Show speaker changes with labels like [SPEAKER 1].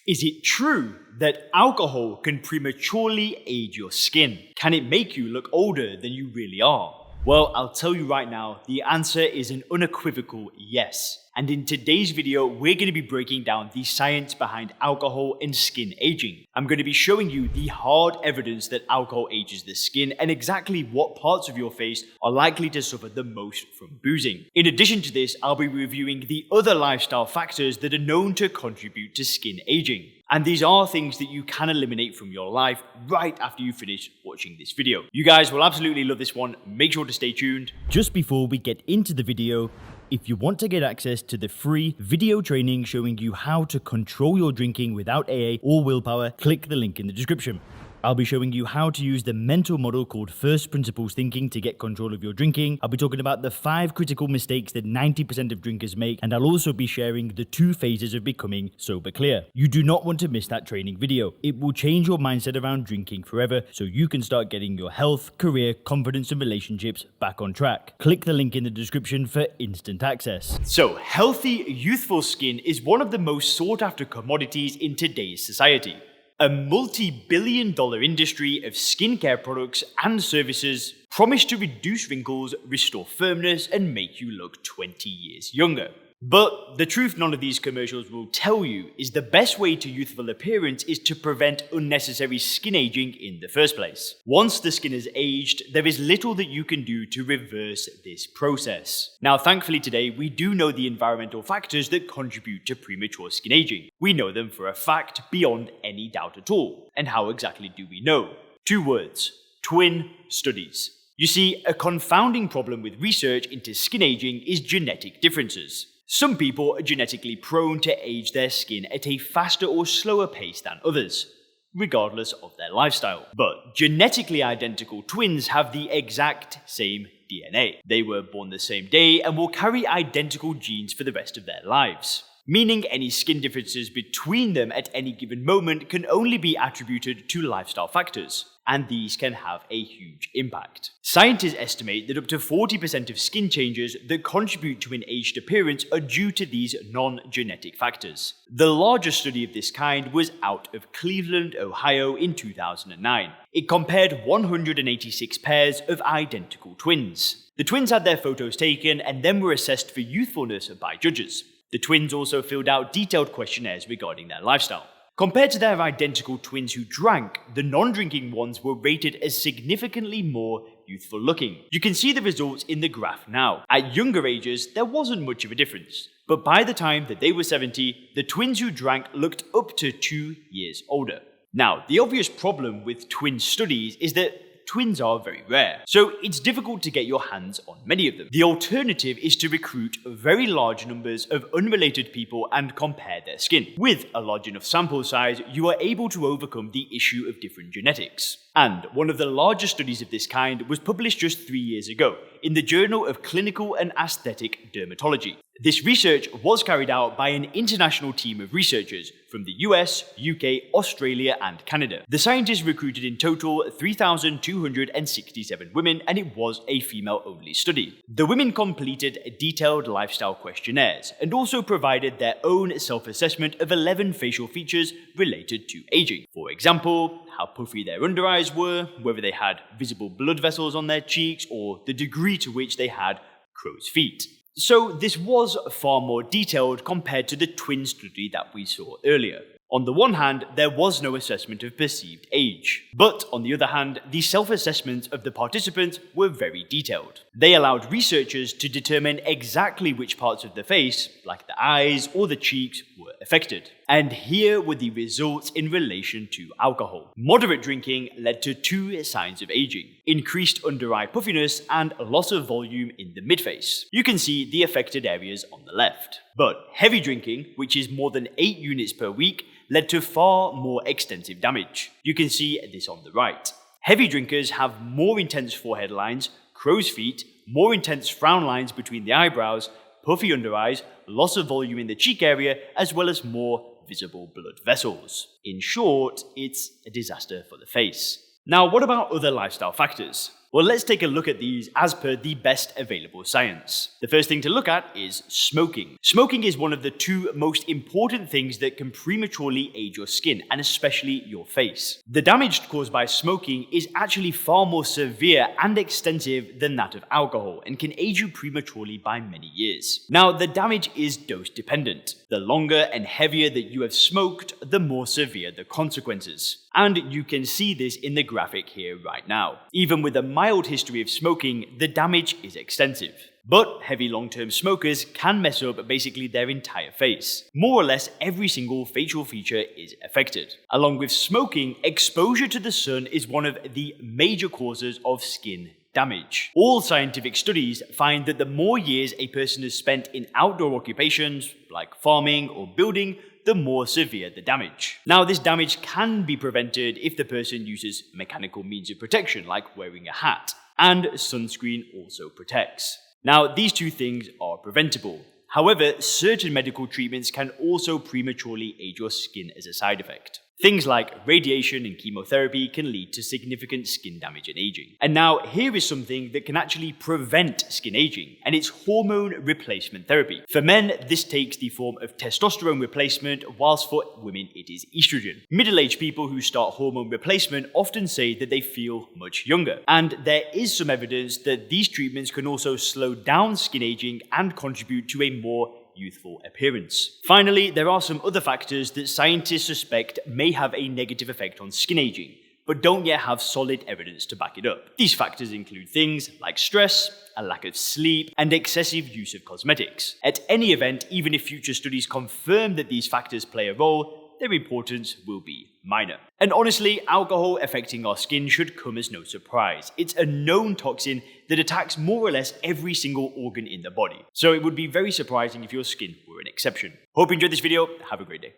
[SPEAKER 1] Is it true that alcohol can prematurely age your skin? Can it make you look older than you really are? Well, I'll tell you right now, the answer is an unequivocal yes. And in today's video, we're going to be breaking down the science behind alcohol and skin aging. I'm going to be showing you the hard evidence that alcohol ages the skin and exactly what parts of your face are likely to suffer the most from boozing. In addition to this, I'll be reviewing the other lifestyle factors that are known to contribute to skin aging. And these are things that you can eliminate from your life right after you finish watching this video. You guys will absolutely love this one. Make sure to stay tuned. Just before we get into the video, if you want to get access to the free video training showing you how to control your drinking without AA or willpower, click the link in the description. I'll be showing you how to use the mental model called First Principles Thinking to get control of your drinking. I'll be talking about the 5 critical mistakes that 90% of drinkers make, and I'll also be sharing the 2 phases of becoming sober clear. You do not want to miss that training video. It will change your mindset around drinking forever so you can start getting your health, career, confidence, and relationships back on track. Click the link in the description for instant access. So, healthy, youthful skin is one of the most sought after commodities in today's society. A multi-billion-dollar industry of skincare products and services promise to reduce wrinkles, restore firmness, and make you look 20 years younger. But the truth none of these commercials will tell you is the best way to youthful appearance is to prevent unnecessary skin aging in the first place. Once the skin has aged, there is little that you can do to reverse this process. Now, thankfully today, we do know the environmental factors that contribute to premature skin aging. We know them for a fact beyond any doubt at all. And how exactly do we know? 2 words: twin studies. You see, a confounding problem with research into skin aging is genetic differences. Some people are genetically prone to age their skin at a faster or slower pace than others, regardless of their lifestyle. But genetically identical twins have the exact same DNA. They were born the same day and will carry identical genes for the rest of their lives, meaning any skin differences between them at any given moment can only be attributed to lifestyle factors, and these can have a huge impact. Scientists estimate that up to 40% of skin changes that contribute to an aged appearance are due to these non-genetic factors. The largest study of this kind was out of Cleveland, Ohio in 2009. It compared 186 pairs of identical twins. The twins had their photos taken and then were assessed for youthfulness by judges. The twins also filled out detailed questionnaires regarding their lifestyle. Compared to their identical twins who drank, the non-drinking ones were rated as significantly more youthful looking. You can see the results in the graph now. At younger ages, there wasn't much of a difference. But by the time that they were 70, the twins who drank looked up to 2 years older. Now, the obvious problem with twin studies is that twins are very rare, so it's difficult to get your hands on many of them. The alternative is to recruit very large numbers of unrelated people and compare their skin. With a large enough sample size, you are able to overcome the issue of different genetics. And one of the largest studies of this kind was published just 3 years ago in the Journal of Clinical and Aesthetic Dermatology. This research was carried out by an international team of researchers from the US, UK, Australia, and Canada. The scientists recruited in total 3,267 women, and it was a female-only study. The women completed detailed lifestyle questionnaires and also provided their own self-assessment of 11 facial features related to aging. For example, how puffy their under eyes were, whether they had visible blood vessels on their cheeks, or the degree to which they had crow's feet. So this was far more detailed compared to the twin study that we saw earlier. On the one hand, there was no assessment of perceived age. But on the other hand, the self-assessments of the participants were very detailed. They allowed researchers to determine exactly which parts of the face, like the eyes or the cheeks, were affected. And here were the results in relation to alcohol. Moderate drinking led to 2 signs of aging: increased under-eye puffiness and loss of volume in the midface. You can see the affected areas on the left. But heavy drinking, which is more than 8 units per week, led to far more extensive damage. You can see this on the right. Heavy drinkers have more intense forehead lines, crow's feet, more intense frown lines between the eyebrows, puffy under eyes, loss of volume in the cheek area, as well as more visible blood vessels. In short, it's a disaster for the face. Now, what about other lifestyle factors? Well, let's take a look at these as per the best available science. The first thing to look at is smoking. Smoking is one of the two most important things that can prematurely age your skin, and especially your face. The damage caused by smoking is actually far more severe and extensive than that of alcohol, and can age you prematurely by many years. Now, the damage is dose dependent. The longer and heavier that you have smoked, the more severe the consequences. And you can see this in the graphic here right now. Even with a mild history of smoking, the damage is extensive. But heavy long-term smokers can mess up basically their entire face. More or less every single facial feature is affected. Along with smoking, exposure to the sun is one of the major causes of skin damage. All scientific studies find that the more years a person has spent in outdoor occupations, like farming or building, the more severe the damage. Now, this damage can be prevented if the person uses mechanical means of protection, like wearing a hat, and sunscreen also protects. Now, these two things are preventable. However, certain medical treatments can also prematurely age your skin as a side effect. Things like radiation and chemotherapy can lead to significant skin damage and aging. And now, here is something that can actually prevent skin aging, and it's hormone replacement therapy. For men, this takes the form of testosterone replacement, whilst for women it is estrogen. Middle-aged people who start hormone replacement often say that they feel much younger, and there is some evidence that these treatments can also slow down skin aging and contribute to a more youthful appearance. Finally, there are some other factors that scientists suspect may have a negative effect on skin aging, but don't yet have solid evidence to back it up. These factors include things like stress, a lack of sleep, and excessive use of cosmetics. At any event, even if future studies confirm that these factors play a role, their importance will be minor. And honestly, alcohol affecting our skin should come as no surprise. It's a known toxin that attacks more or less every single organ in the body. So it would be very surprising if your skin were an exception. Hope you enjoyed this video. Have a great day.